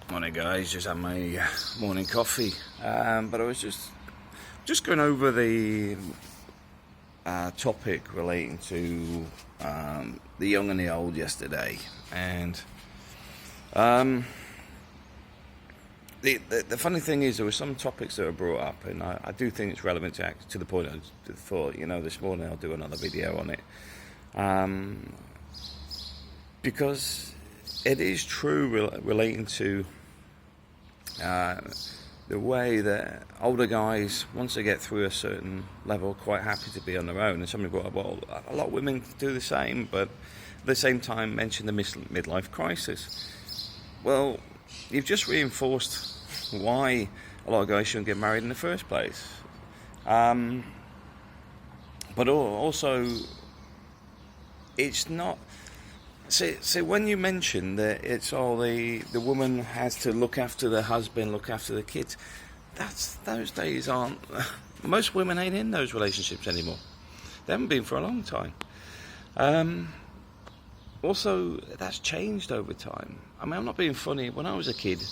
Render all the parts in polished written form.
Morning, guys. Just had my morning coffee, but I was just going over the topic relating to the young and the old yesterday, and the funny thing is there were some topics that were brought up, and I do think it's relevant to the point I thought. This morning I'll do another video on it, because it is true relating to the way that older guys, once they get through a certain level, are quite happy to be on their own. And somebody brought up, well, a lot of women do the same, but at the same time mention the midlife crisis. Well, you've just reinforced why a lot of guys shouldn't get married in the first place. But also, it's not... See, when you mention that it's all the woman has to look after the husband, look after the kids, those days aren't... Most women ain't in those relationships anymore. They haven't been for a long time. Also, that's changed over time. I mean, I'm not being funny. When I was a kid,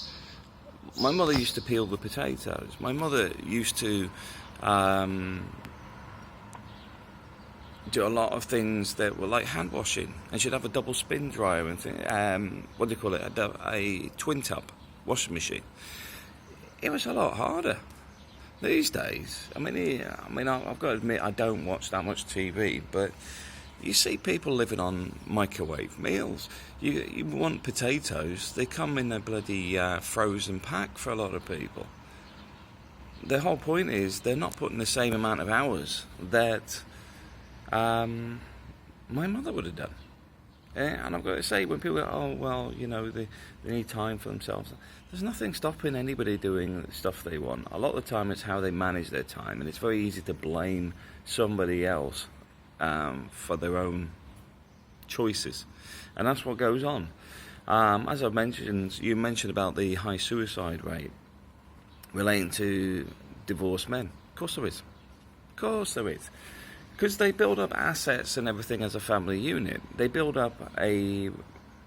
my mother used to peel the potatoes. My mother used to do a lot of things that were like hand washing, and she'd have a double spin dryer and what do you call it, a twin tub washing machine. It was a lot harder. These days, I mean, I've got to admit, I don't watch that much TV, but you see people living on microwave meals. You want potatoes, they come in a bloody frozen pack for a lot of people. The whole point is they're not putting the same amount of hours that my mother would have done. And I've got to say, when people go, oh, well, they need time for themselves, there's nothing stopping anybody doing the stuff they want. A lot of the time it's how they manage their time, and it's very easy to blame somebody else for their own choices. And that's what goes on. As I've mentioned, you mentioned about the high suicide rate relating to divorced men. Of course there is. Of course there is. Because they build up assets and everything as a family unit. They build up a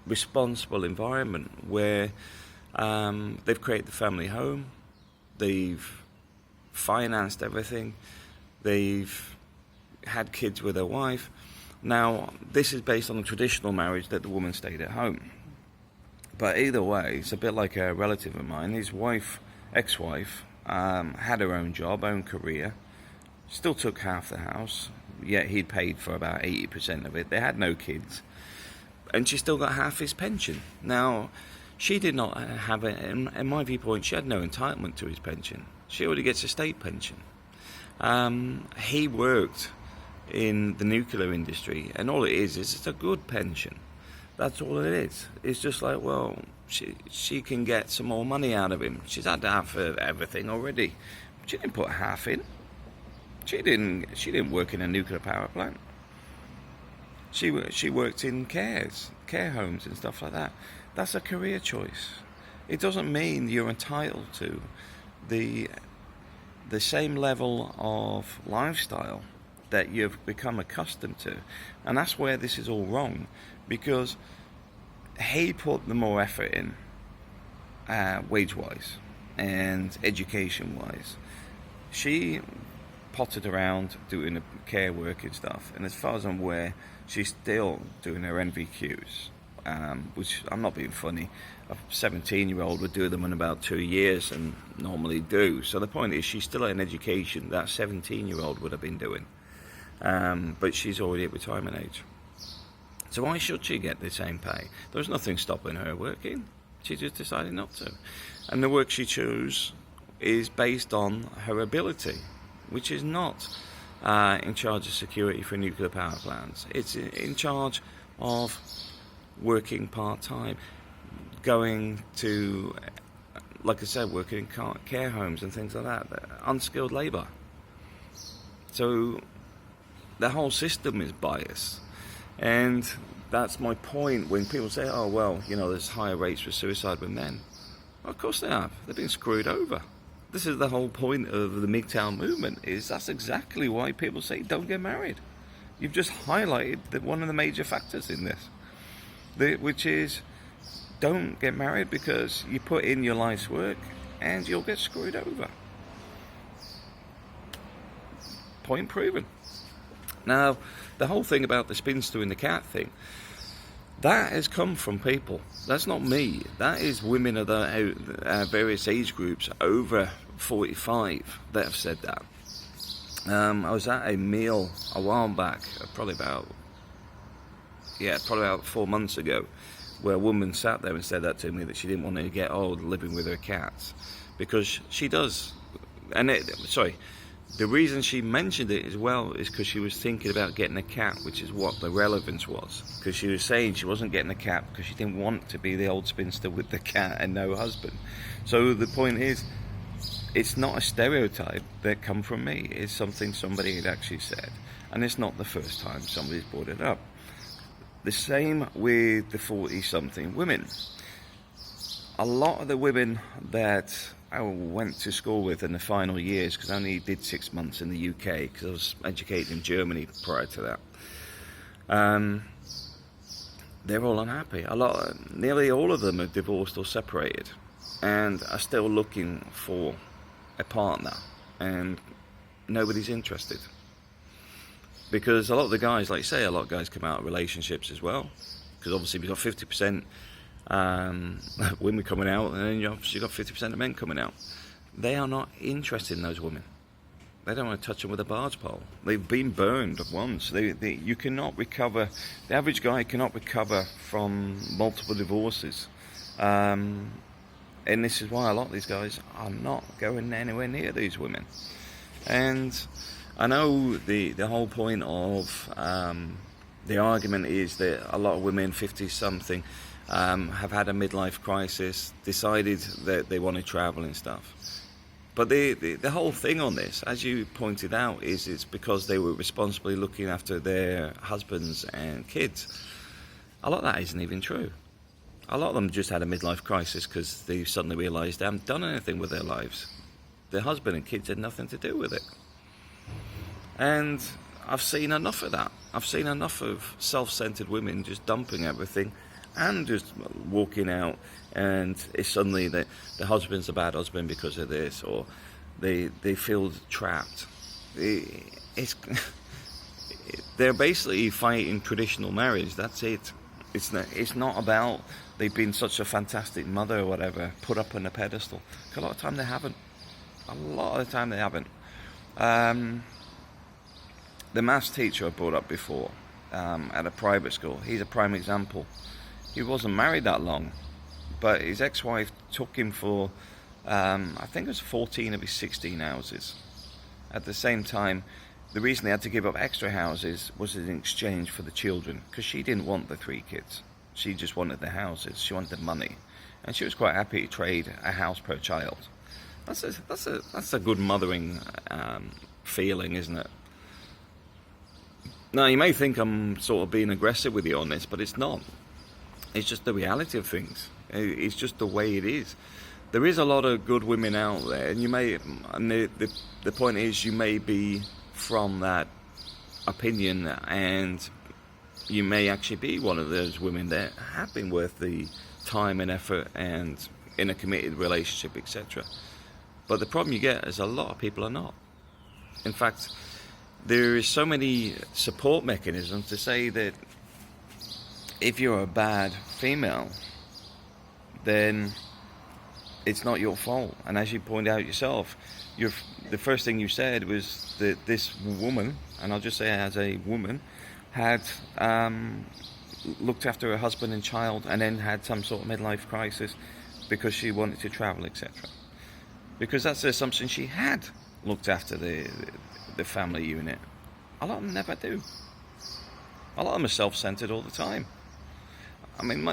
responsible environment where they've created the family home, they've financed everything, they've had kids with their wife. Now, this is based on a traditional marriage that the woman stayed at home. But either way, it's a bit like a relative of mine. His ex-wife, had her own job, own career, still took half the house, yet he'd paid for about 80% of it. They had no kids, and she still got half his pension. Now, she did not have it, in my viewpoint, she had no entitlement to his pension. She already gets a state pension. He worked in the nuclear industry, and all it is it's a good pension. That's all it is. It's just like, well, she can get some more money out of him. She's had half of everything already. She didn't put half in. She didn't work in a nuclear power plant. She worked in care homes and stuff like that. That's a career choice. It doesn't mean you're entitled to the same level of lifestyle that you've become accustomed to. And that's where this is all wrong, because he put the more effort in, wage-wise and education-wise. She potted around doing the care work and stuff, and as far as I'm aware, she's still doing her NVQs, which, I'm not being funny, a 17-year-old would do them in about 2 years and normally do. So the point is, she's still in education that 17-year-old would have been doing, but she's already at retirement age. So why should she get the same pay? There's nothing stopping her working. She just decided not to. And the work she chose is based on her ability, which is not in charge of security for nuclear power plants. It's in charge of working part-time, going to, like I said, working in care homes and things like that, unskilled labour. So the whole system is biased. And that's my point when people say, oh, well, there's higher rates for suicide with men. Well, of course they have. They've been screwed over. This is the whole point of the MGTOW movement, is that's exactly why people say don't get married. You've just highlighted one of the major factors in this, which is don't get married because you put in your life's work and you'll get screwed over. Point proven. Now, the whole thing about the spinster and the cat thing, that has come from people. That's not me. That is women of the various age groups over 45 that have said that. I was at a meal a while back, probably about 4 months ago, where a woman sat there and said that to me, that she didn't want to get old living with her cats, because she does. And the reason she mentioned it as well is because she was thinking about getting a cat, which is what the relevance was. Because she was saying she wasn't getting a cat because she didn't want to be the old spinster with the cat and no husband. So the point is, it's not a stereotype that come from me. It's something somebody had actually said. And it's not the first time somebody's brought it up. The same with the 40-something women. A lot of the women that I went to school with in the final years, because I only did 6 months in the UK, because I was educated in Germany prior to that. They're all unhappy. Nearly all of them are divorced or separated, and are still looking for a partner, and nobody's interested. Because a lot of the guys, like say, a lot of guys come out of relationships as well, because obviously we've got 50% women coming out, and then you obviously got 50% of men coming out. They are not interested in those women. They don't want to touch them with a barge pole. They've been burned once. You cannot recover. The average guy cannot recover from multiple divorces, and this is why a lot of these guys are not going anywhere near these women. And I know the whole point of the argument is that a lot of women 50-something have had a midlife crisis, decided that they want to travel and stuff. But the whole thing on this, as you pointed out, is it's because they were responsibly looking after their husbands and kids. A lot of that isn't even true. A lot of them just had a midlife crisis because they suddenly realised they haven't done anything with their lives. Their husband and kids had nothing to do with it. And I've seen enough of that. I've seen enough of self-centered women just dumping everything and just walking out, and it's suddenly that the husband's a bad husband because of this, or they feel trapped. They're basically fighting traditional marriage. That's it. It's not about they've been such a fantastic mother or whatever, put up on a pedestal. A lot of the time they haven't. A lot of the time they haven't. The maths teacher I brought up before at a private school, he's a prime example. He wasn't married that long, but his ex-wife took him for, I think it was 14 of his 16 houses. At the same time, the reason they had to give up extra houses was in exchange for the children, because she didn't want the 3 kids. She just wanted the houses. She wanted the money, and she was quite happy to trade a house per child. That's a good mothering feeling, isn't it? Now, you may think I'm sort of being aggressive with you on this, but it's not. It's just the reality of things. It's just the way it is. There is a lot of good women out there, and the point is, you may be from that opinion, and you may actually be one of those women that have been worth the time and effort and in a committed relationship, etc. But the problem you get is a lot of people are not. In fact, there is so many support mechanisms to say that if you're a bad female, then it's not your fault. And as you pointed out yourself, the first thing you said was that this woman, and I'll just say as a woman, had looked after her husband and child, and then had some sort of midlife crisis because she wanted to travel, etc. Because that's the assumption she had looked after the family unit. A lot of them never do. A lot of them are self-centered all the time. I mean,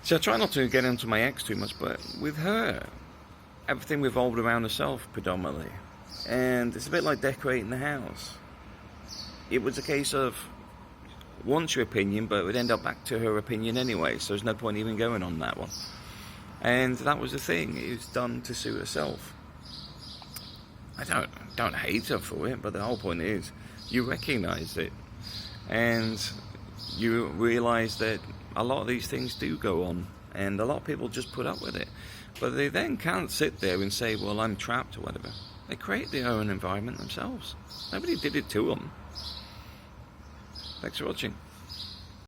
so I try not to get into my ex too much, but with her, everything revolved around herself predominantly. And it's a bit like decorating the house. It was a case of, want your opinion, but it would end up back to her opinion anyway, so there's no point even going on that one. And that was the thing. It was done to suit herself. I don't hate her for it, but the whole point is, you recognise it, and you realise that a lot of these things do go on, and a lot of people just put up with it. But they then can't sit there and say, well, I'm trapped or whatever. They create their own environment themselves. Nobody did it to them. Thanks for watching.